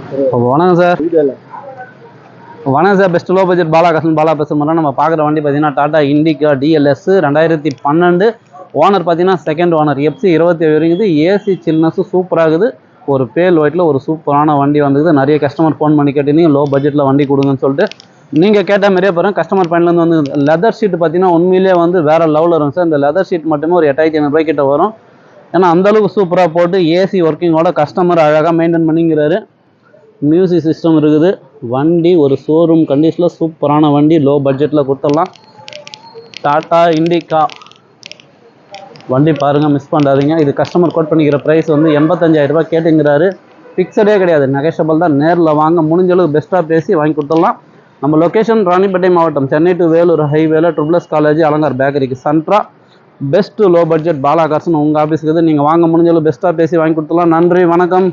வணக்கம் சார். வணக்கம் சார். பெஸ்ட் லோ பட்ஜெட் பாலா பேசுகிறோம். நம்ம பார்க்குற வண்டி பார்த்தீங்கன்னா டாடா இண்டிகா டிஎல்எஸ் 2012. ஓனர் பார்த்தீங்கன்னா செகண்ட் ஓனர். எஃப்சி 27 இருக்குது. ஏசி சில்னஸ் சூப்பராகுது. ஒரு பேல் ஒயிட்டில் ஒரு சூப்பரான வண்டி வந்தது. நிறைய கஸ்டமர் ஃபோன் பண்ணி கேட்டீங்க லோ பட்ஜெட்டில் வண்டி கொடுங்கன்னு சொல்லிட்டு. நீங்கள் கேட்ட மாதிரியே பாருங்கள், கஸ்டமர் பாயிண்ட்லேருந்து வந்து லெதர் ஷீட் பார்த்தீங்கன்னா உண்மையிலே வந்து வேறு லெவலில் இருக்கும் சார். இந்த லெதர் ஷீட் மட்டுமே ஒரு 8500 கிட்ட வரும். ஏன்னா அந்தளவுக்கு சூப்பராக போட்டு ஏசி ஒர்க்கிங்கோட கஸ்டமர் அழகாக மெயின்டைன் பண்ணிக்கிறாரு. மியூசிக் சிஸ்டம் இருக்குது. வண்டி ஒரு ஷோரூம் கண்டிஷனில் சூப்பரான வண்டி லோ பட்ஜெட்டில் கொடுத்துடலாம். டாடா இண்டிகா வண்டி பாருங்கள், மிஸ் பண்ணாதீங்க. இது கஸ்டமர் கோட் பண்ணிக்கிற ப்ரைஸ் வந்து 85,000 ரூபாய் கேட்டுங்கிறாரு. ஃபிக்ஸடே கிடையாது, நெகோஷியபிள் தான். நேரில் வாங்க, முடிஞ்ச அளவுக்கு பெஸ்ட்டாக பேசி வாங்கி கொடுத்துடலாம். நம்ம லொக்கேஷன் ராணிப்பேட்டை மாவட்டம், சென்னை டு வேலூர் ஹைவேல ட்ரிபிள்எஸ் காலேஜ் அலங்கார் பேக்கரிக்கு சென்ட்ரா. பெஸ்ட்டு லோ பட்ஜெட் பாலா கார்ஸ்னு உங்கள் ஆஃபீஸுக்கு நீங்கள் வாங்க, முடிஞ்ச அளவுக்கு பெஸ்ட்டாக பேசி வாங்கி கொடுத்துடலாம். நன்றி, வணக்கம்.